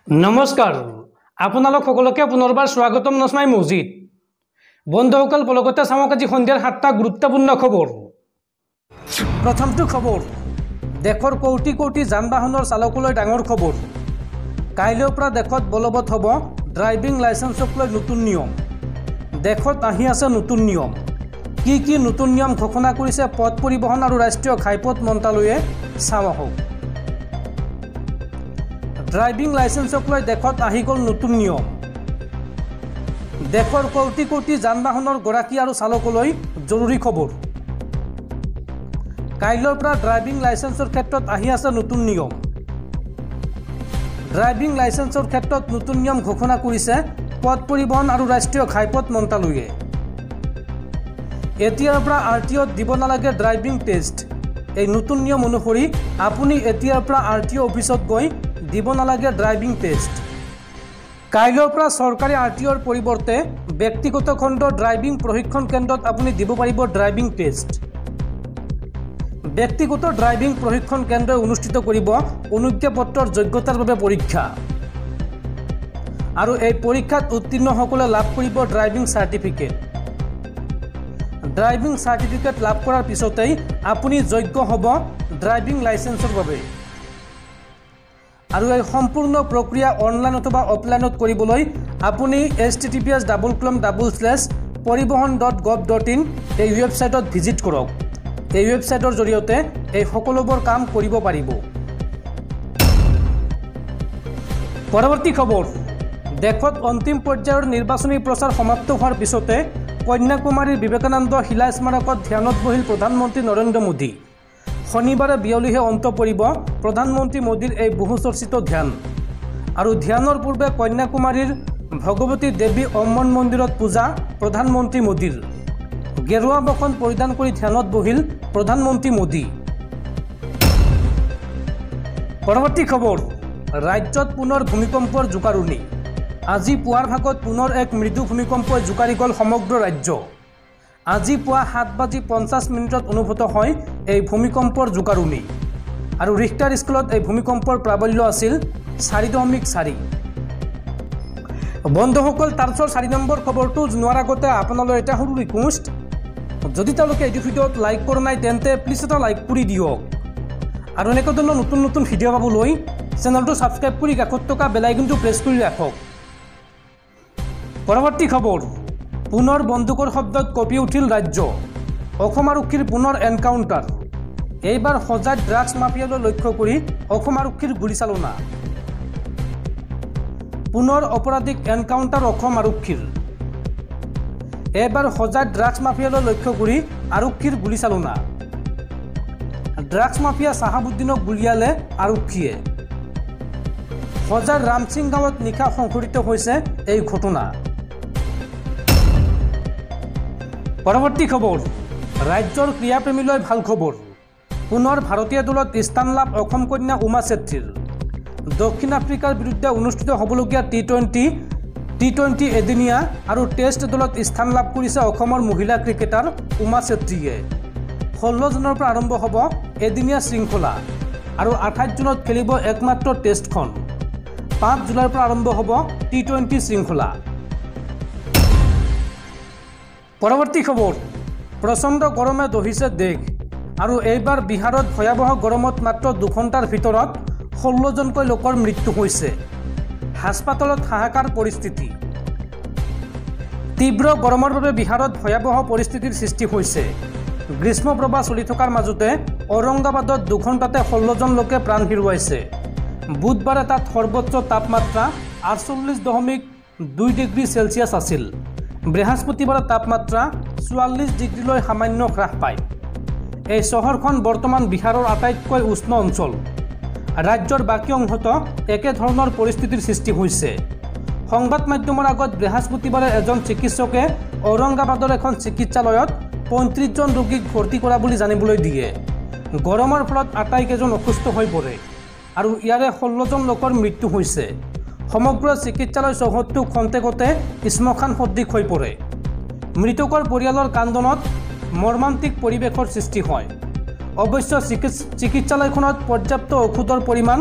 नमस्कार आपनालोक सकलोके पुनर्बार स्वागतम नस्माई मस्जिद बंधुসকল पलकते चाওক আজি सन्धियार 7টা गुरुत्वपूर्ण खबर। प्रथमটো खबर देशर कौटी कौटी যান বাহনৰ চালকলৈ ডাঙৰ खबर। কাইলৈৰ পৰা দেশত বলবৎ হ'ব ড্ৰাইভিং লাইসেন্সক লৈ নতুন নিয়ম। দেশত আহি আছে নতুন নিয়ম। কি নতুন নিয়ম ঘোষণা কৰিছে পথ পৰিবহণ আৰু ৰাষ্ট্ৰীয় ঘাইপথ মন্ত্ৰালয়ে চাওঁ আহক। ড্ৰাইভিং লাইসেন্সক লৈ দেশত আহি গ'ল নতুন নিয়ম। দেশৰ কৌটি কৌটি যান বাহনৰ গৰাকী আৰু চালকলৈ জৰুৰী খবৰ। কাইলৈৰ পৰা ড্ৰাইভিং লাইসেন্সৰ ক্ষেত্ৰত আহি আছে নতুন নিয়ম। ড্ৰাইভিং লাইসেন্সৰ ক্ষেত্ৰত নতুন নিয়ম ঘোষণা কৰিছে পথ পৰিবহণ আৰু ৰাষ্ট্ৰীয় ঘাইপথ মন্ত্ৰালয়ে। এতিয়াৰ পৰা আৰটিঅ'ত দিব নালাগে ড্ৰাইভিং টেষ্ট। এই নতুন নিয়ম অনুসৰি আপুনি এতিয়াৰ পৰা আৰটিঅ' অফিচত গৈ দিব নালাগে ড্ৰাইভিং টেষ্ট। কাইলৈৰ পৰা চৰকাৰী আৰটিঅ'ৰ পৰিৱৰ্তে ব্যক্তিগত খণ্ডৰ ড্ৰাইভিং প্ৰশিক্ষণ কেন্দ্ৰত আপুনি দিব পাৰিব ড্ৰাইভিং টেষ্ট। ব্যক্তিগত ড্ৰাইভিং প্ৰশিক্ষণ কেন্দ্ৰই অনুষ্ঠিত কৰিব অনুজ্ঞাপত্ৰৰ যোগ্যতাৰ বাবে পৰীক্ষা আৰু এই পৰীক্ষাত উত্তীৰ্ণসকলে লাভ কৰিব ড্ৰাইভিং চাৰ্টিফিকেট। ড্ৰাইভিং চাৰ্টিফিকেট লাভ কৰাৰ পিছতেই আপুনি যোগ্য হ'ব ড্ৰাইভিং লাইসেন্সৰ বাবে। আৰু এই সম্পূৰ্ণ প্ৰক্ৰিয়া অনলাইন অথবা অফলাইনত কৰিবলৈ আপুনি https://paribohan.gov.in এই ৱেবছাইটত ভিজিট কৰক। এই ৱেবছাইটৰ জৰিয়তে এই সকলোবোৰ কাম কৰিব পাৰিব। পৰৱৰ্তী খবৰ দেশত অন্তিম পৰ্যায়ৰ নিৰ্বাচনী প্ৰচাৰ সমাপ্ত হোৱাৰ পিছতে কন্যাকুমাৰীৰ বিবেকানন্দ শিলা স্মাৰকত ধ্যানত বহিল প্ৰধানমন্ত্ৰী নৰেন্দ্ৰ মোদী। শনিবাৰে বিয়লিহে অন্ত পৰিব প্ৰধানমন্ত্ৰী মোদীৰ এই বহুচৰ্চিত ধ্যান। আৰু ধ্যানৰ পূৰ্বে কন্যাকুমাৰীৰ ভগৱতী দেৱী অম্মন মন্দিৰত পূজা প্ৰধানমন্ত্ৰী মোদীৰ। গেৰুৱা বসন পৰিধান কৰি ধ্যানত বহিল প্ৰধানমন্ত্ৰী মোদী। পৰৱৰ্তী খবৰ ৰাজ্যত পুনৰ ভূমিকম্পৰ জোকাৰণি। আজি পুৱাৰ ভাগত পুনৰ এক মৃদু ভূমিকম্পই জোকাৰি গ'ল সমগ্ৰ ৰাজ্য। আজি পুৱা 7:50 অনুভূত হয় এই ভূমিকম্পৰ জোকাৰণি। আৰু ৰিক্টাৰ স্কেলত এই ভূমিকম্পৰ প্ৰাবল্য আছিল 4.4। বন্ধুসকল তাৰপিছত 4 নম্বৰ খবৰটো জনোৱাৰ আগতে আপোনালৈ এটা সৰু ৰিকুৱেষ্ট, যদি তেওঁলোকে এই ভিডিঅ'ত লাইক কৰা নাই তেন্তে প্লিজ এটা লাইক কৰি দিয়ক। আৰু এনেকুৱা ধৰণৰ নতুন নতুন ভিডিঅ' পাবলৈ চেনেলটো ছাবস্ক্ৰাইব কৰি কাষত থকা বেল আইকনটো প্ৰেছ কৰি ৰাখক। পৰৱৰ্তী খবৰ পুনৰ বন্দুকৰ শব্দত কঁপি উঠিল ৰাজ্য। অসম আৰক্ষীৰ পুনৰ এনকাউণ্টাৰ। এইবাৰ সজাত ড্ৰাগছ মাফিয়ালৈ লক্ষ্য কৰি অসম আৰক্ষীৰ গুলীচালনা। পুনৰ অপৰাধীক এনকাউণ্টাৰ অসম আৰক্ষীৰ। এইবাৰ সজাত ড্ৰাগছ মাফিয়ালৈ লক্ষ্য কৰি আৰক্ষীৰ গুলীচালনা। ড্ৰাগছ মাফিয়া চাহাবুদ্দিনক গুলীয়ালে আৰক্ষীয়ে। সজাৰ ৰামসিং গাঁৱত নিশা সংঘটিত হৈছে এই ঘটনা। পৰৱৰ্তী খবৰ ৰাজ্যৰ ক্ৰীড়াপ্ৰেমীলৈ ভাল খবৰ। পুনৰ ভাৰতীয় দলত স্থান লাভ অসম কন্যা উমা চেত্ৰীৰ। দক্ষিণ আফ্ৰিকাৰ বিৰুদ্ধে অনুষ্ঠিত হ'বলগীয়া টি-20 এদিনীয়া আৰু টেষ্ট দলত স্থান লাভ কৰিছে অসমৰ মহিলা ক্ৰিকেটাৰ উমা চেত্ৰীয়ে। 16 জুনৰ পৰা আৰম্ভ হ'ব এদিনীয়া শৃংখলা আৰু 28 জুনত খেলিব একমাত্ৰ টেষ্টখন। 5 জুলাইৰ পৰা আৰম্ভ হ'ব টি-20 শৃংখলা। পৰৱৰ্তী খবৰ প্ৰচণ্ড গৰমে দহিছে দেশ। আৰু এইবাৰ বিহাৰত ভয়াৱহ গৰমত মাত্ৰ 2 ঘণ্টাৰ ভিতৰত 16 জনকৈ লোকৰ মৃত্যু হৈছে। হাস্পাতালত হাহাকাৰ পৰিস্থিতি। তীব্ৰ গৰমৰ বাবে বিহাৰত ভয়াৱহ পৰিস্থিতিৰ সৃষ্টি হৈছে। গ্ৰীষ্ম প্ৰবাহ চলি থকাৰ মাজতে ঔৰংগাবাদত 2 ঘণ্টাতে 16 জন লোকে প্ৰাণ হেৰুৱাইছে। বুধবাৰে তাত সৰ্বোচ্চ তাপমাত্ৰা 48.2 ডিগ্ৰী চেলছিয়াছ আছিল। বৃহস্পতিবাৰে তাপমাত্ৰা 44 ডিগ্ৰীলৈ সামান্য হ্ৰাস পায়। এই চহৰখন বৰ্তমান বিহাৰৰ আটাইতকৈ উষ্ণ অঞ্চল। ৰাজ্যৰ বাকী অংশত একেধৰণৰ পৰিস্থিতিৰ সৃষ্টি হৈছে। সংবাদ মাধ্যমৰ আগত বৃহস্পতিবাৰে এজন চিকিৎসকে ঔৰংগাবাদৰ এখন চিকিৎসালয়ত 35 জন ৰোগীক ভৰ্তি কৰা বুলি জানিবলৈ দিয়ে। গৰমৰ ফলত আটাইকেইজন অসুস্থ হৈ পৰে আৰু ইয়াৰে 16 জন লোকৰ মৃত্যু হৈছে। সমগ্ৰ চিকিৎসালয় চৌহদটো খন্তেকতে শ্মশান সদৃশ হৈ পৰে। মৃতকৰ পৰিয়ালৰ কান্দনত মৰ্মান্তিক পৰিৱেশৰ সৃষ্টি হয়। অৱশ্য চিকিৎসালয়খনত পৰ্যাপ্ত ঔষধৰ পৰিমাণ,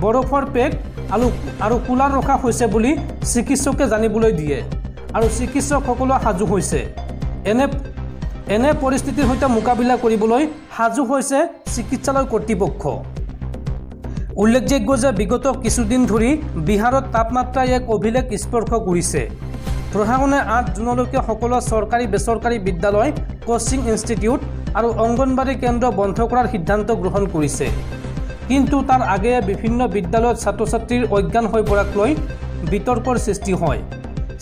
বৰফৰ পেক আৰু কুলাৰ ৰখা হৈছে বুলি চিকিৎসকে জানিবলৈ দিয়ে আৰু চিকিৎসকসকলো সাজু হৈছে। এনে পৰিস্থিতিৰ সৈতে মোকাবিলা কৰিবলৈ সাজু হৈছে চিকিৎসালয় কৰ্তৃপক্ষ। উল্লেখযোগ্য যে বিগত কিছুদিন ধৰি বিহাৰত তাপমাত্ৰাই এক অভিলেখ স্পৰ্শ কৰিছে। প্ৰশাসনে 8 জুনলৈকে সকলো চৰকাৰী বেচৰকাৰী বিদ্যালয়, কোচিং ইনষ্টিটিউট আৰু অংগনবাড়ী কেন্দ্ৰ বন্ধ কৰাৰ সিদ্ধান্ত গ্ৰহণ কৰিছে। কিন্তু তাৰ আগেয়ে বিভিন্ন বিদ্যালয়ত ছাত্ৰ-ছাত্ৰীৰ অজ্ঞান হৈ পৰাক লৈ বিতৰ্কৰ সৃষ্টি হয়।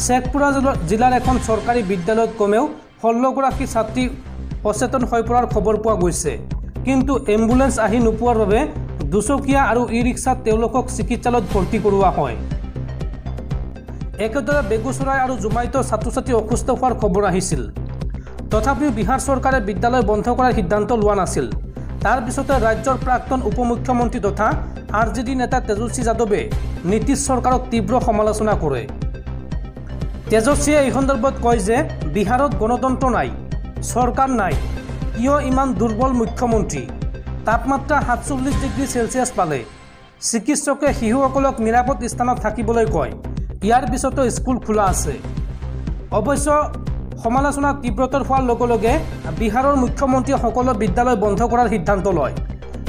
শেখপুৰা জিলাৰ এখন চৰকাৰী বিদ্যালয়ত কমেও 16 গৰাকী ছাত্ৰী অচেতন হৈ পৰাৰ খবৰ পোৱা গৈছে। কিন্তু এম্বুলেন্স আহি নোপোৱাৰ বাবে দুচকীয়া আৰু ই-ৰিক্সাত তেওঁলোকক চিকিৎসালয়ত ভৰ্তি কৰোৱা হয়। একেদৰে বেগুচৰাই আৰু জুমাইতো ছাত্ৰ-ছাত্ৰী অসুস্থ হোৱাৰ খবৰ আহিছিল। তথাপিও বিহাৰ চৰকাৰে বিদ্যালয় বন্ধ কৰাৰ সিদ্ধান্ত লোৱা নাছিল। তাৰ পিছতে ৰাজ্যৰ প্ৰাক্তন উপমুখ্যমন্ত্ৰী তথা RJD নেতা তেজস্বী যাদৱে নীতিশ চৰকাৰক তীব্ৰ সমালোচনা কৰে। তেজস্বীয়ে এই সন্দৰ্ভত কয় যে বিহাৰত গণতন্ত্ৰ নাই, চৰকাৰ নাই, কিয় ইমান দুৰ্বল মুখ্যমন্ত্ৰী? তাপমাত্ৰা 47 ডিগ্ৰী চেলছিয়াছ পালে। চিকিৎসকে শিশুসকলক নিৰাপদ স্থানত থাকিবলৈ কয়। ইয়াৰ পিছতো স্কুল খোলা আছে। অৱশ্য সমালোচনা তীব্ৰতৰ হোৱাৰ লগে লগে বিহাৰৰ মুখ্যমন্ত্ৰীয়ে সকলো বিদ্যালয় বন্ধ কৰাৰ সিদ্ধান্ত লয়।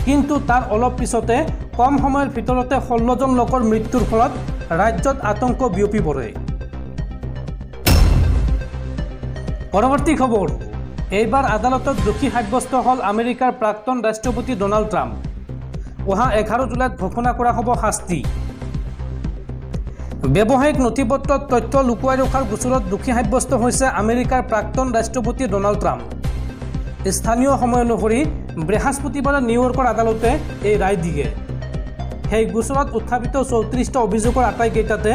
কিন্তু তাৰ অলপ পিছতে কম সময়ৰ ভিতৰতে 16 জন লোকৰ মৃত্যুৰ ফলত ৰাজ্যত আতংক বিয়পি পৰে। পৰৱৰ্তী খবৰ, এইবাৰ আদালতত দোষী সাব্যস্ত হ'ল আমেৰিকাৰ প্ৰাক্তন ৰাষ্ট্ৰপতি ডনাল্ড ট্ৰাম্প। অহা 11 জুলাইত ঘোষণা কৰা হ'ব শাস্তি। ব্যৱসায়িক নথিপত্ৰত তথ্য লুকুৱাই ৰখাৰ গোচৰত দোষী সাব্যস্ত হৈছে আমেৰিকাৰ প্ৰাক্তন ৰাষ্ট্ৰপতি ডনাল্ড ট্ৰাম্প। স্থানীয় সময় অনুসৰি বৃহস্পতিবাৰে নিউয়ৰ্কৰ আদালতে এই ৰায় দিয়ে। সেই গোচৰত উত্থাপিত 34টা অভিযোগৰ আটাইকেইটাতে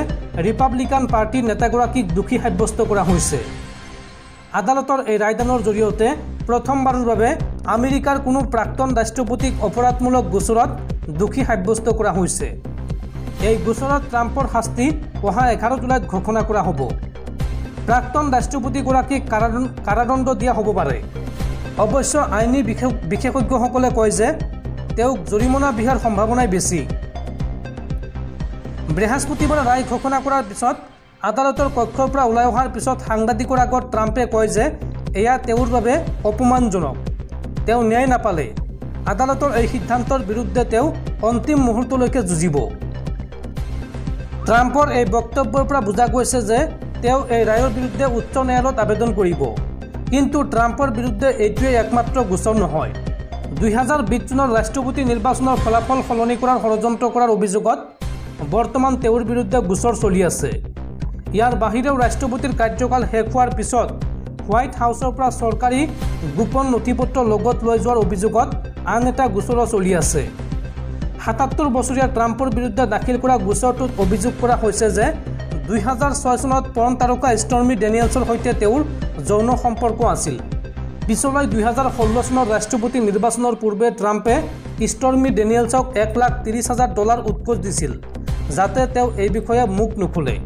ৰিপাব্লিকান পাৰ্টিৰ নেতাগৰাকীক দোষী সাব্যস্ত কৰা হৈছে। আদালতৰ এই ৰায়দানৰ জৰিয়তে প্ৰথমবাৰৰ বাবে আমেৰিকাৰ কোনো প্ৰাক্তন ৰাষ্ট্ৰপতিক অপৰাধমূলক গোচৰত দোষী সাব্যস্ত কৰা হৈছে। এই গোচৰত ট্ৰাম্পৰ শাস্তি অহা 11 জুলাইত ঘোষণা কৰা হ'ব। প্ৰাক্তন ৰাষ্ট্ৰপতিগৰাকীক কাৰাদণ্ড দিয়া হ'ব পাৰে। অৱশ্য আইনী বিশেষজ্ঞসকলে কয় যে তেওঁক জৰিমনা বিহাৰ সম্ভাৱনাই বেছি। বৃহস্পতিবাৰে ৰায় ঘোষণা কৰাৰ পিছত আদালতৰ কক্ষৰ পৰা ওলাই অহাৰ পিছত সাংবাদিকৰ আগত ট্ৰাম্পে কয় যে এয়া তেওঁৰ বাবে অপমানজনক। তেওঁ ন্যায় নাপালে। আদালতৰ এই সিদ্ধান্তৰ বিৰুদ্ধে তেওঁ অন্তিম মুহূৰ্তলৈকে যুঁজিব। ট্ৰাম্পৰ এই বক্তব্যৰ পৰা বুজা গৈছে যে তেওঁ এই ৰায়ৰ বিৰুদ্ধে উচ্চ ন্যায়ালয়ত আবেদন কৰিব। কিন্তু ট্ৰাম্পৰ বিৰুদ্ধে এইটোৱেই একমাত্ৰ গোচৰ নহয়। 2020 চনৰ ৰাষ্ট্ৰপতি নিৰ্বাচনৰ ফলাফল সলনি কৰাৰ ষড়যন্ত্ৰ কৰাৰ অভিযোগত বৰ্তমান তেওঁৰ বিৰুদ্ধে গোচৰ চলি আছে। ইয়াৰ বাহিৰেও ৰাষ্ট্ৰপতিৰ কাৰ্যকাল শেষ হোৱাৰ পিছত হোৱাইট হাউচৰ পৰা চৰকাৰী গোপন নথিপত্ৰ লগত লৈ যোৱাৰ অভিযোগত আন এটা গোচৰো চলি আছে। 77 বছৰীয়া ট্ৰাম্পৰ বিৰুদ্ধে দাখিল কৰা গোচৰটোত অভিযোগ কৰা হৈছে যে 2006 চনত পৰ্ণ তাৰকা ষ্টৰ্মী ডেনিয়েলছৰ সৈতে তেওঁৰ যৌন সম্পৰ্ক আছিল। পিছলৈ 2016 চনৰ ৰাষ্ট্ৰপতি নিৰ্বাচনৰ পূৰ্বে ট্ৰাম্পে ষ্টৰ্মী ডেনিয়েলছক $1,30,000 উৎকোচ দিছিল যাতে তেওঁ এই বিষয়ে মুখ নুখুলে।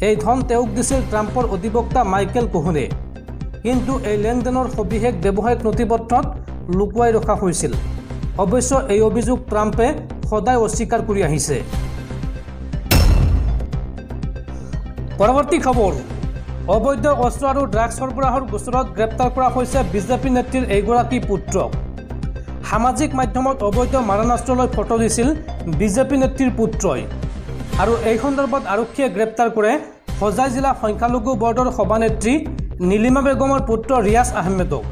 এই ধন তেওঁক দিছিল ট্ৰাম্পৰ অধিবক্তা মাইকেল কোহনে। কিন্তু এই লেনদেনৰ সবিশেষ ব্যৱসায়িক নথিপত্ৰত লুকুৱাই ৰখা হৈছিল। অৱশ্য এই অভিযোগ ট্ৰাম্পে সদায় অস্বীকাৰ কৰি আহিছে। পৰৱৰ্তী খবৰ, অবৈধ অস্ত্ৰ আৰু ড্ৰাগছ সৰবৰাহৰ গোচৰত গ্ৰেপ্তাৰ কৰা হৈছে বিজেপি নেত্ৰীৰ এইগৰাকী পুত্ৰক। সামাজিক মাধ্যমত অবৈধ মাৰণাস্ত্ৰলৈ ফটো দিছিল বিজেপি নেত্ৰীৰ পুত্ৰই। আৰু এই সন্দৰ্ভত আৰক্ষীয়ে গ্ৰেপ্তাৰ কৰে হোজাই জিলা সংখ্যালঘু বৰ্ডৰ সভানেত্ৰী নীলিমা বেগমৰ পুত্ৰ ৰিয়াজ আহমেদক।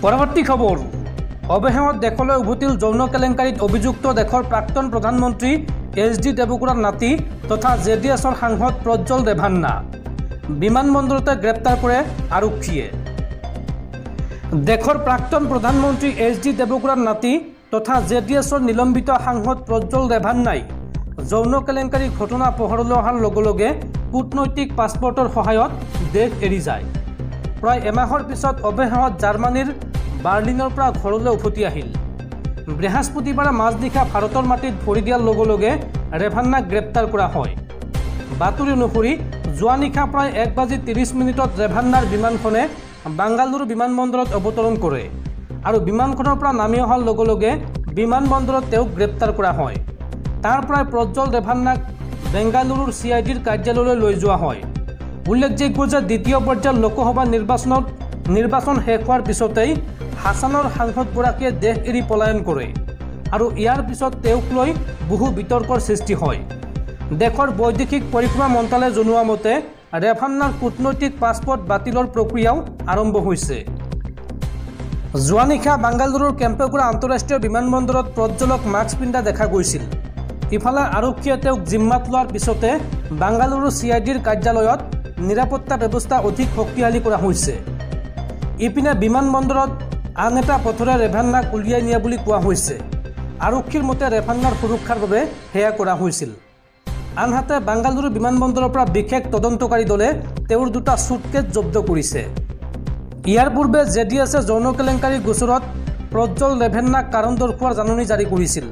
পৰৱৰ্তী খবৰ, অৱশেষত দেশলৈ উভতিল যৌন কেলেংকাৰীত অভিযুক্ত দেশৰ প্ৰাক্তন প্ৰধানমন্ত্ৰী HD দেৱগৌড়াৰ নাতি তথা JDSৰ সাংসদ প্ৰজ্জ্বল ৰেভান্না। বিমানবন্দৰতে গ্ৰেপ্তাৰ কৰে আৰক্ষীয়ে। দেশৰ প্ৰাক্তন প্ৰধানমন্ত্ৰী HD দেৱগৌড়াৰ নাতি তথা JDSৰ নিলম্বিত সাংসদ প্ৰজ্জ্বল ৰেভান্নাই যৌন কেলেংকাৰী ঘটনা পোহৰলৈ অহাৰ লগে লগে কূটনৈতিক পাছপৰ্টৰ সহায়ত দেশ এৰি যায়। প্ৰায় এমাহৰ পিছত অৱশেষত জাৰ্মানীৰ বাৰ্লিনৰ পৰা ঘৰলৈ উভতি আহিল। বৃহস্পতিবাৰে মাজনিশা ভাৰতৰ মাটিত ভৰি দিয়াৰ লগে লগে ৰেভান্নাক গ্ৰেপ্তাৰ কৰা হয়। বাতৰি অনুসৰি যোৱা নিশা প্ৰায় 1:30 ৰেভান্নাৰ বিমানখনে বাংগালুৰু বিমানবন্দৰত অৱতৰণ কৰে আৰু বিমানখনৰ পৰা নামি অহাৰ লগে লগে বিমানবন্দৰত তেওঁক গ্ৰেপ্তাৰ কৰা হয়। তাৰ পৰাই প্ৰজ্বল ৰেভান্নাক বেংগালুৰুৰ CIDৰ কাৰ্যালয়লৈ লৈ যোৱা হয়। উল্লেখযোগ্য যে দ্বিতীয় পৰ্যায়ৰ লোকসভা নিৰ্বাচন শেষ হোৱাৰ পিছতেই হাছানৰ সাংসদগৰাকীয়ে দেশ এৰি পলায়ন কৰে আৰু ইয়াৰ পিছত তেওঁক লৈ বহু বিতৰ্কৰ সৃষ্টি হয়। দেশৰ বৈদেশিক পৰিক্ৰমা মন্ত্ৰালয়ে জনোৱা মতে ৰেভান্নাৰ কূটনৈতিক পাছপৰ্ট বাতিলৰ প্ৰক্ৰিয়াও আৰম্ভ হৈছে। যোৱা নিশা বাংগালুৰুৰ কেম্পেগৌড়া আন্তঃৰাষ্ট্ৰীয় বিমানবন্দৰত প্ৰজ্বলক মাস্ক পিন্ধা দেখা গৈছিল। ইফালে আৰক্ষীয়ে তেওঁক জিম্মাত লোৱাৰ পিছতে বাংগালুৰু CIDৰ কাৰ্যালয়ত নিৰাপত্তা ব্যৱস্থা অধিক শক্তিশালী কৰা হৈছে। ইপিনে বিমানবন্দৰত আন এটা পথৰে ৰেভান্নাক উলিয়াই নিয়া বুলি কোৱা হৈছে। আৰক্ষীৰ মতে ৰেভান্নাৰ সুৰক্ষাৰ বাবে সেয়া কৰা হৈছিল। আনহাতে বাংগালুৰু বিমানবন্দৰৰ পৰা বিশেষ তদন্তকাৰী দলে তেওঁৰ দুটা সুটকেছ জব্দ কৰিছে। ইয়াৰ পূৰ্বে JDSে যৌন কেলেংকাৰী গোচৰত প্ৰজ্বল ৰেভান্নাক কাৰণ দৰ্শোৱাৰ জাননী জাৰি কৰিছিল।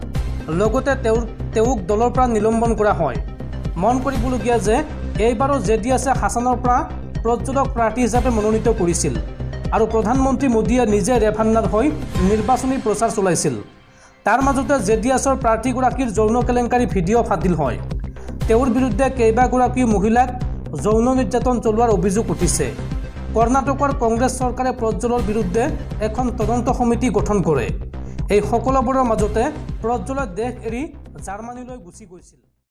লগতে তেওঁক দলৰ পৰা নিলম্বন কৰা হয়। মন কৰিবলগীয়া যে এইবাৰো JDSে হাছানৰ পৰা প্ৰজ্বলক প্ৰাৰ্থী হিচাপে মনোনীত কৰিছিল আৰু প্ৰধানমন্ত্ৰী মোদীয়ে নিজে ৰেভান্নাৰ হৈ নিৰ্বাচনী প্ৰচাৰ চলাইছিল। তাৰ মাজতে JDSৰ প্ৰাৰ্থীগৰাকীৰ যৌন কেলেংকাৰী ভিডিঅ' ফাদিল হয়। তেওঁৰ বিৰুদ্ধে কেইবাগৰাকী মহিলাক যৌন নিৰ্যাতন চলোৱাৰ অভিযোগ উঠিছে। কৰ্ণাটকৰ কংগ্ৰেছ চৰকাৰে প্ৰজ্বলৰ বিৰুদ্ধে এখন তদন্ত সমিতি গঠন কৰে। এই সকলোবোৰৰ মাজতে প্ৰজ্বলে দেশ এৰি জাৰ্মানীলৈ গুচি গৈছিল।